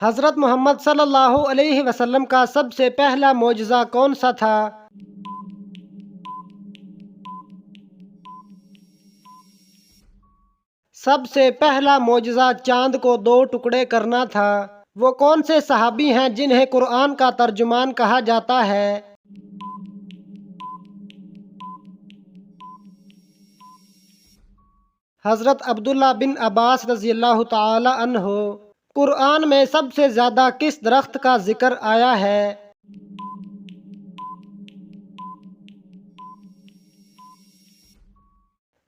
حضرت محمد صلی اللہ علیہ وسلم کا سب سے پہلا معجزہ کون سا تھا؟ سب سے پہلا معجزہ چاند کو دو ٹکڑے کرنا تھا۔ وہ کون سے صحابی ہیں جنہیں قرآن کا ترجمان کہا جاتا ہے؟ حضرت عبداللہ بن عباس رضی اللہ تعالی عنہ۔ قرآن میں سب سے زیادہ کس درخت کا ذکر آیا ہے؟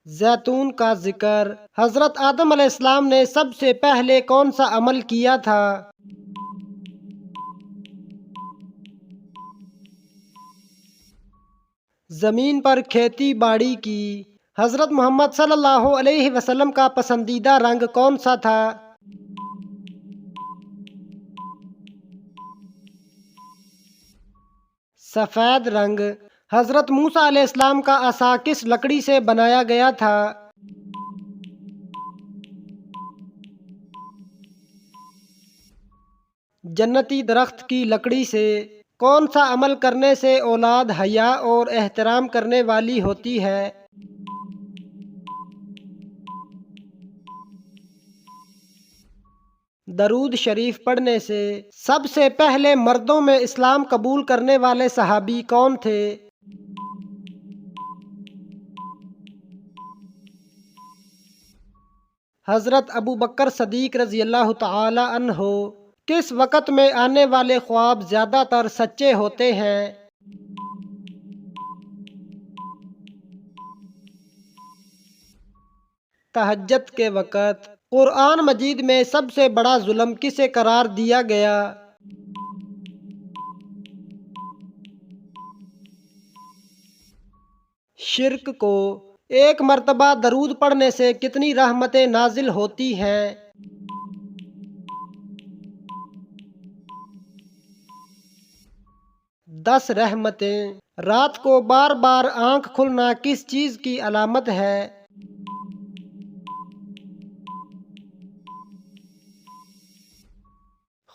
زیتون کا ذکر۔ حضرت آدم علیہ السلام نے سب سے پہلے کون سا عمل کیا تھا؟ زمین پر کھیتی باڑی کی۔ حضرت محمد صلی اللہ علیہ وسلم کا پسندیدہ رنگ کون سا تھا؟ سفید رنگ۔ حضرت موسیٰ علیہ السلام کا عصا کس لکڑی سے بنایا گیا تھا؟ جنتی درخت کی لکڑی سے۔ کون سا عمل کرنے سے اولاد حیا اور احترام کرنے والی ہوتی ہے؟ درود شریف پڑھنے سے۔ سب سے پہلے مردوں میں اسلام قبول کرنے والے صحابی کون تھے؟ حضرت ابوبکر صدیق رضی اللہ تعالی عنہ۔ کس وقت میں آنے والے خواب زیادہ تر سچے ہوتے ہیں؟ تہجد کے وقت۔ قرآن مجید میں سب سے بڑا ظلم کسے قرار دیا گیا؟ شرک کو۔ ایک مرتبہ درود پڑھنے سے کتنی رحمتیں نازل ہوتی ہیں؟ 10 رحمتیں۔ رات کو بار بار آنکھ کھلنا کس چیز کی علامت ہے؟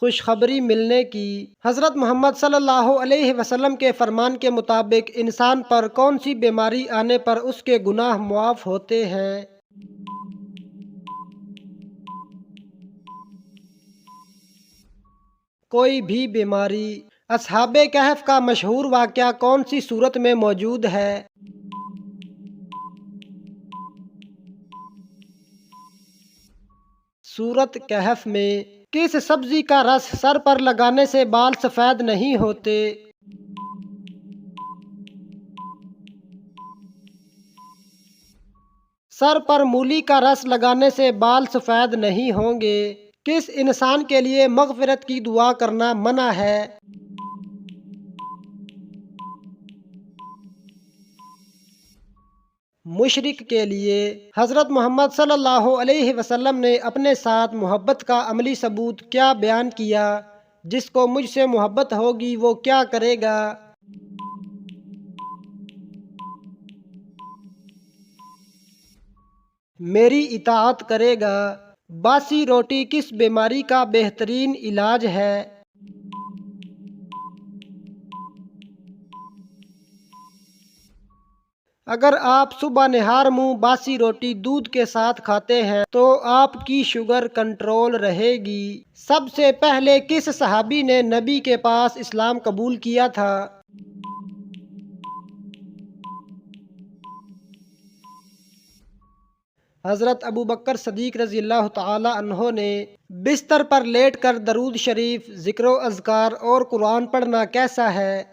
خوشخبری ملنے کی۔ حضرت محمد صلی اللہ علیہ وسلم کے فرمان کے مطابق انسان پر کون سی بیماری آنے پر اس کے گناہ معاف ہوتے ہیں؟ کوئی بھی بیماری۔ اصحاب کہف کا مشہور واقعہ کون سی سورت میں موجود ہے؟ سورت کہف میں۔ کس سبزی کا رس سر پر لگانے سے بال سفید نہیں ہوتے؟ سر پر مولی کا رس لگانے سے بال سفید نہیں ہوں گے۔ کس انسان کے لیے مغفرت کی دعا کرنا منع ہے؟ مشرک کے لیے۔ حضرت محمد صلی اللہ علیہ وسلم نے اپنے ساتھ محبت کا عملی ثبوت کیا بیان کیا؟ جس کو مجھ سے محبت ہوگی وہ کیا کرے گا؟ میری اطاعت کرے گا۔ باسی روٹی کس بیماری کا بہترین علاج ہے؟ اگر آپ صبح نہار منہ باسی روٹی دودھ کے ساتھ کھاتے ہیں تو آپ کی شوگر کنٹرول رہے گی۔ سب سے پہلے کس صحابی نے نبی کے پاس اسلام قبول کیا تھا؟ حضرت ابوبکر صدیق رضی اللہ تعالی عنہ نے۔ بستر پر لیٹ کر درود شریف، ذکر و اذکار اور قرآن پڑھنا کیسا ہے؟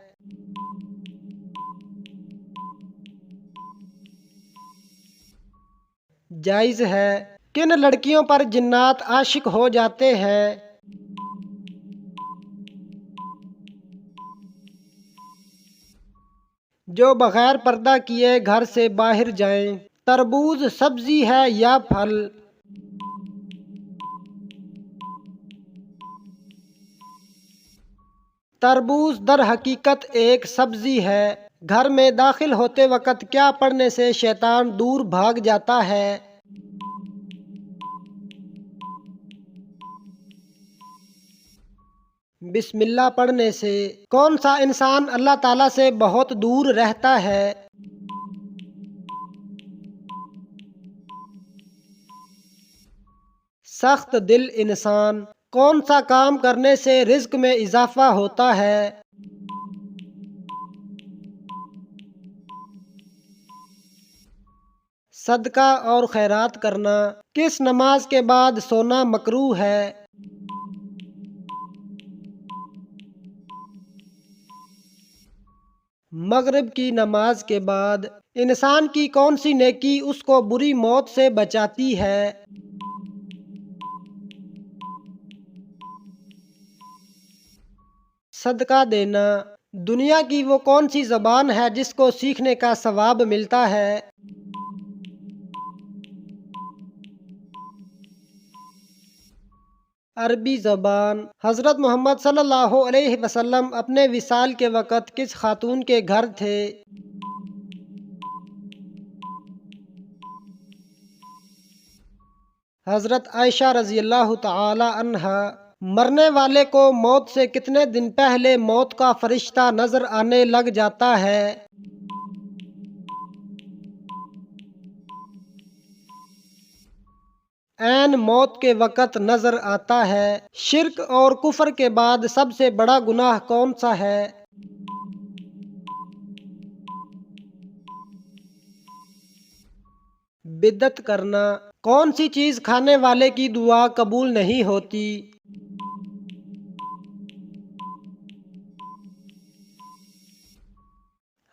جائز ہے۔ کن لڑکیوں پر جنات عاشق ہو جاتے ہیں؟ جو بغیر پردہ کیے گھر سے باہر جائیں۔ تربوز سبزی ہے یا پھل؟ تربوز در حقیقت ایک سبزی ہے۔ گھر میں داخل ہوتے وقت کیا پڑھنے سے شیطان دور بھاگ جاتا ہے؟ بسم اللہ پڑھنے سے کون سا انسان اللہ تعالیٰ سے بہت دور رہتا ہے؟ سخت دل انسان کون سا کام کرنے سے رزق میں اضافہ ہوتا ہے؟ صدقہ اور خیرات کرنا کس نماز کے بعد سونا مکروہ ہے؟ مغرب کی نماز کے بعد انسان کی کون سی نیکی اس کو بری موت سے بچاتی ہے؟ صدقہ دینا دنیا کی وہ کون سی زبان ہے جس کو سیکھنے کا ثواب ملتا ہے؟ عربی زبان حضرت محمد صلی اللہ علیہ وسلم اپنے وصال کے وقت کس خاتون کے گھر تھے؟ حضرت عائشہ رضی اللہ تعالی عنہا مرنے والے کو موت سے کتنے دن پہلے موت کا فرشتہ نظر آنے لگ جاتا ہے؟ عین موت کے وقت نظر آتا ہے۔ شرک اور کفر کے بعد سب سے بڑا گناہ کون سا ہے؟ بدعت کرنا کون سی چیز کھانے والے کی دعا قبول نہیں ہوتی؟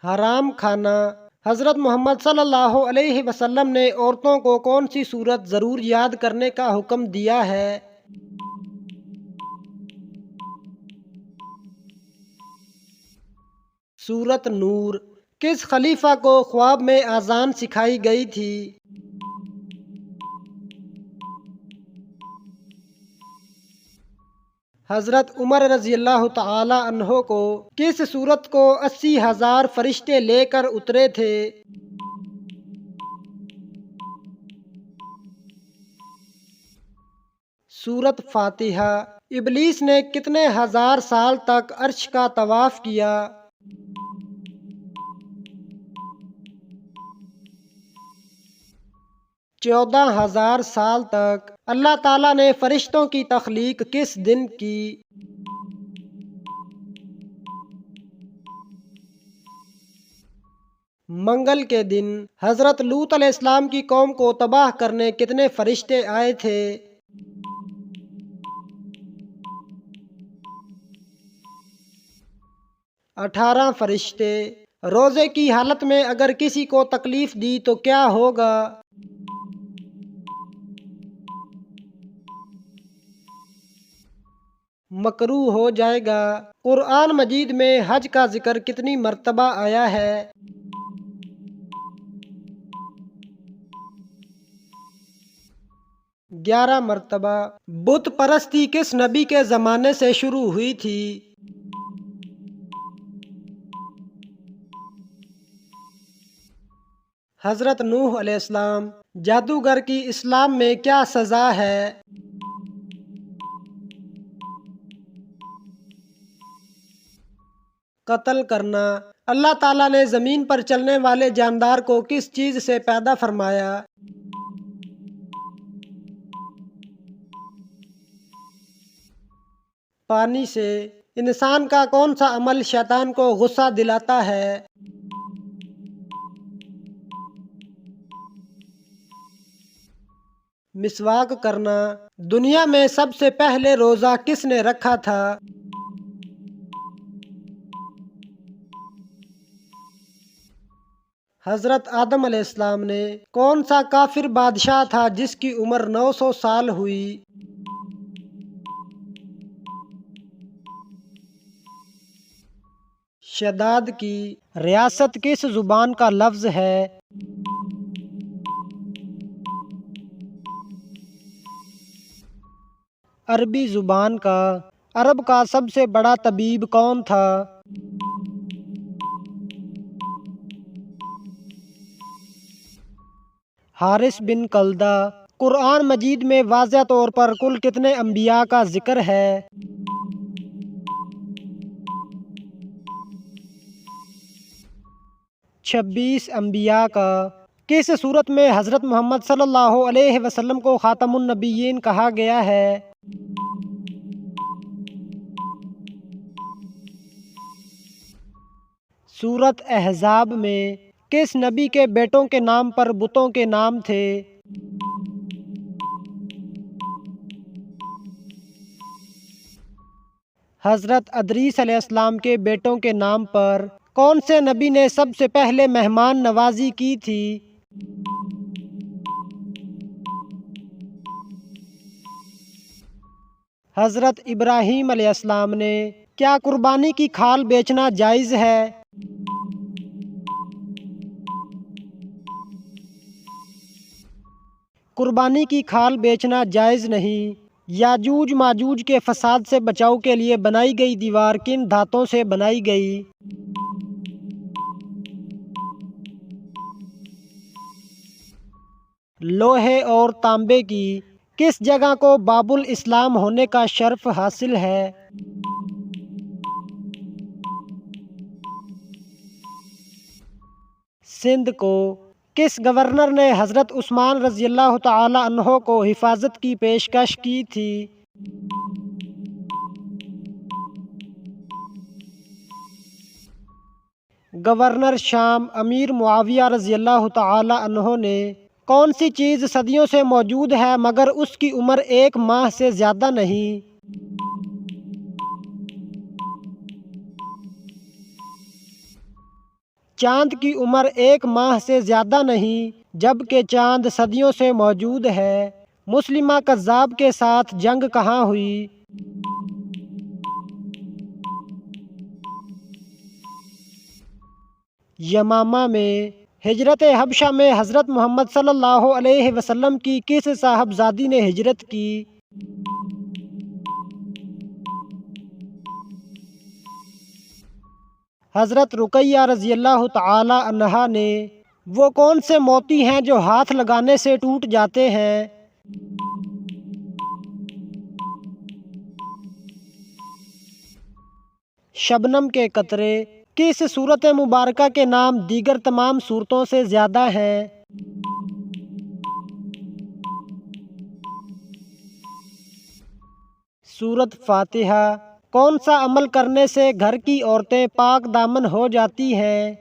حرام کھانا حضرت محمد صلی اللہ علیہ وسلم نے عورتوں کو کون سی صورت ضرور یاد کرنے کا حکم دیا ہے؟ سورت نور کس خلیفہ کو خواب میں اذان سکھائی گئی تھی؟ حضرت عمر رضی اللہ تعالی عنہ کو کس سورت کو 80,000 فرشتے لے کر اترے تھے؟ سورت فاتحہ ابلیس نے کتنے ہزار سال تک عرش کا طواف کیا؟ 14,000 سال تک۔ اللہ تعالیٰ نے فرشتوں کی تخلیق کس دن کی؟ منگل کے دن۔ حضرت لوط علیہ السلام کی قوم کو تباہ کرنے کتنے فرشتے آئے تھے؟ 18 فرشتے۔ روزے کی حالت میں اگر کسی کو تکلیف دی تو کیا ہوگا؟ مکروہ ہو جائے گا۔ قرآن مجید میں حج کا ذکر کتنی مرتبہ آیا ہے؟ 11 مرتبہ۔ بت پرستی کس نبی کے زمانے سے شروع ہوئی تھی؟ حضرت نوح علیہ السلام۔ جادوگر کی اسلام میں کیا سزا ہے؟ قتل کرنا۔ اللہ تعالیٰ نے زمین پر چلنے والے جاندار کو کس چیز سے پیدا فرمایا؟ پانی سے۔ انسان کا کون سا عمل شیطان کو غصہ دلاتا ہے؟ مسواک کرنا۔ دنیا میں سب سے پہلے روزہ کس نے رکھا تھا؟ حضرت آدم علیہ السلام نے۔ کون سا کافر بادشاہ تھا جس کی عمر 900 سال ہوئی؟ شداد کی۔ ریاست کس زبان کا لفظ ہے؟ عربی زبان کا۔ عرب کا سب سے بڑا طبیب کون تھا؟ حارث بن کلدہ۔ قرآن مجید میں واضح طور پر کل کتنے انبیاء کا ذکر ہے؟ 26 انبیاء کا۔ کس صورت میں حضرت محمد صلی اللہ علیہ وسلم کو خاتم النبیین کہا گیا ہے؟ سورۃ احزاب میں۔ کس نبی کے بیٹوں کے نام پر بتوں کے نام تھے؟ حضرت ادریس علیہ السلام کے بیٹوں کے نام پر کون سے نبی نے سب سے پہلے مہمان نوازی کی تھی؟ حضرت ابراہیم علیہ السلام نے۔ کیا قربانی کی کھال بیچنا جائز ہے؟ قربانی کی کھال بیچنا جائز نہیں۔ یاجوج ماجوج کے فساد سے بچاؤ کے لیے بنائی گئی دیوار کن دھاتوں سے بنائی گئی؟ لوہے اور تانبے کی۔ کس جگہ کو باب الاسلام ہونے کا شرف حاصل ہے؟ سندھ کو۔ کس گورنر نے حضرت عثمان رضی اللہ تعالی عنہ کو حفاظت کی پیشکش کی تھی؟ گورنر شام امیر معاویہ رضی اللہ تعالی عنہ نے۔ کون سی چیز صدیوں سے موجود ہے مگر اس کی عمر 1 ماہ سے زیادہ نہیں؟ چاند کی عمر 1 ماہ سے زیادہ نہیں جبکہ چاند صدیوں سے موجود ہے۔ مسلمہ کذاب کے ساتھ جنگ کہاں ہوئی؟ یمامہ میں۔ ہجرت حبشہ میں حضرت محمد صلی اللہ علیہ وسلم کی کس صاحبزادی نے ہجرت کی؟ حضرت رقیہ رضی اللہ تعالی عنہا نے۔ وہ کون سے موتی ہیں جو ہاتھ لگانے سے ٹوٹ جاتے ہیں؟ شبنم کے قطرے۔ کس سورت مبارکہ کے نام دیگر تمام سورتوں سے زیادہ ہیں؟ سورت فاتحہ۔ کون سا عمل کرنے سے گھر کی عورتیں پاک دامن ہو جاتی ہیں؟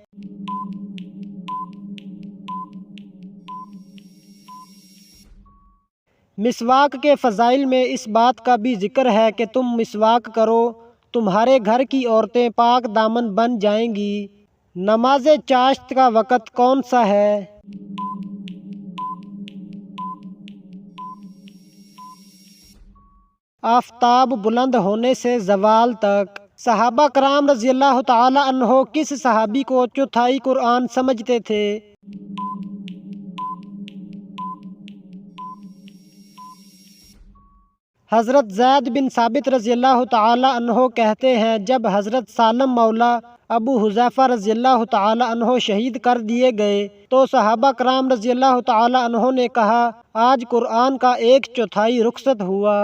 مسواک کے فضائل میں اس بات کا بھی ذکر ہے کہ تم مسواک کرو تمہارے گھر کی عورتیں پاک دامن بن جائیں گی۔ نماز چاشت کا وقت کون سا ہے؟ آفتاب بلند ہونے سے زوال تک۔ صحابہ کرام رضی اللہ تعالی عنہ کس صحابی کو چوتھائی قرآن سمجھتے تھے؟ حضرت زید بن ثابت رضی اللہ تعالی عنہ کہتے ہیں جب حضرت سالم مولا ابو حذیفہ رضی اللہ تعالی عنہ شہید کر دیے گئے تو صحابہ کرام رضی اللہ تعالی عنہ نے کہا آج قرآن کا 1/4 رخصت ہوا۔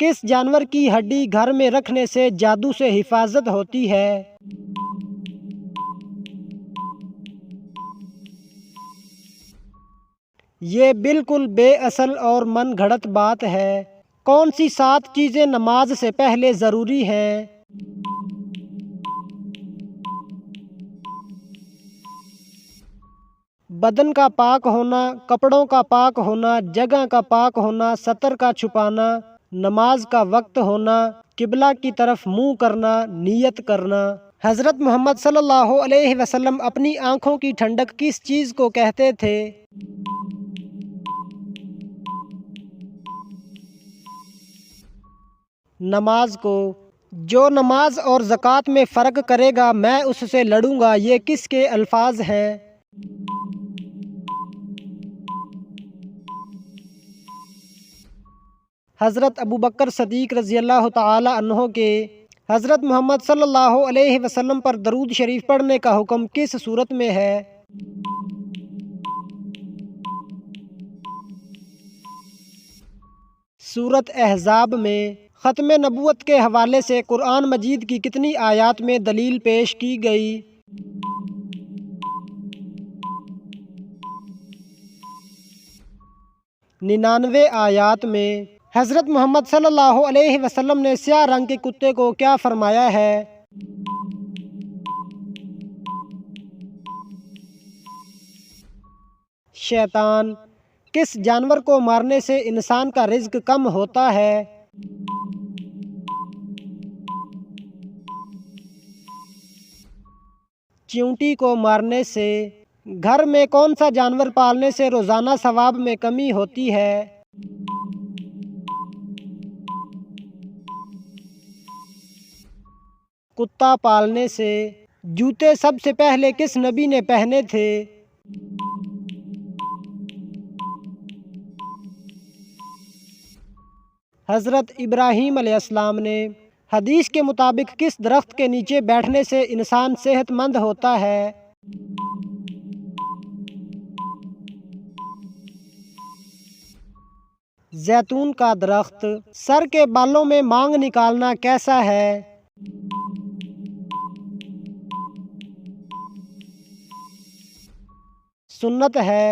کس جانور کی ہڈی گھر میں رکھنے سے جادو سے حفاظت ہوتی ہے؟ یہ بالکل بے اصل اور من گھڑت بات ہے۔ کون سی 7 چیزیں نماز سے پہلے ضروری ہیں؟ بدن کا پاک ہونا، کپڑوں کا پاک ہونا، جگہ کا پاک ہونا، سطر کا چھپانا، نماز کا وقت ہونا، قبلہ کی طرف منہ کرنا، نیت کرنا۔ حضرت محمد صلی اللہ علیہ وسلم اپنی آنکھوں کی ٹھنڈک کس چیز کو کہتے تھے؟ نماز کو۔ جو نماز اور زکوٰۃ میں فرق کرے گا میں اس سے لڑوں گا، یہ کس کے الفاظ ہیں؟ حضرت ابوبکر صدیق رضی اللہ تعالی عنہ کے۔ حضرت محمد صلی اللہ علیہ وسلم پر درود شریف پڑھنے کا حکم کس صورت میں ہے؟ سورۃ احزاب میں۔ کس صورت میں حضرت محمد صلی اللہ علیہ وسلم کی 1 سال تک کی زندگی گزری؟ سورۃ احزاب میں۔ ختم نبوت کے حوالے سے قرآن مجید کی کتنی آیات میں دلیل پیش کی گئی؟ 99 آیات میں حضرت محمد صلی اللہ علیہ وسلم نے سیاہ رنگ کے کتے کو کیا فرمایا ہے؟ شیطان۔ کس جانور کو مارنے سے انسان کا رزق کم ہوتا ہے؟ چیونٹی کو مارنے سے۔ گھر میں کون سا جانور پالنے سے روزانہ ثواب میں کمی ہوتی ہے؟ کتا پالنے سے۔ جوتے سب سے پہلے کس نبی نے پہنے تھے؟ حضرت ابراہیم علیہ السلام نے۔ حدیث کے مطابق کس درخت کے نیچے بیٹھنے سے انسان صحت مند ہوتا ہے؟ زیتون کا درخت۔ سر کے بالوں میں مانگ نکالنا کیسا ہے؟ سنت ہے۔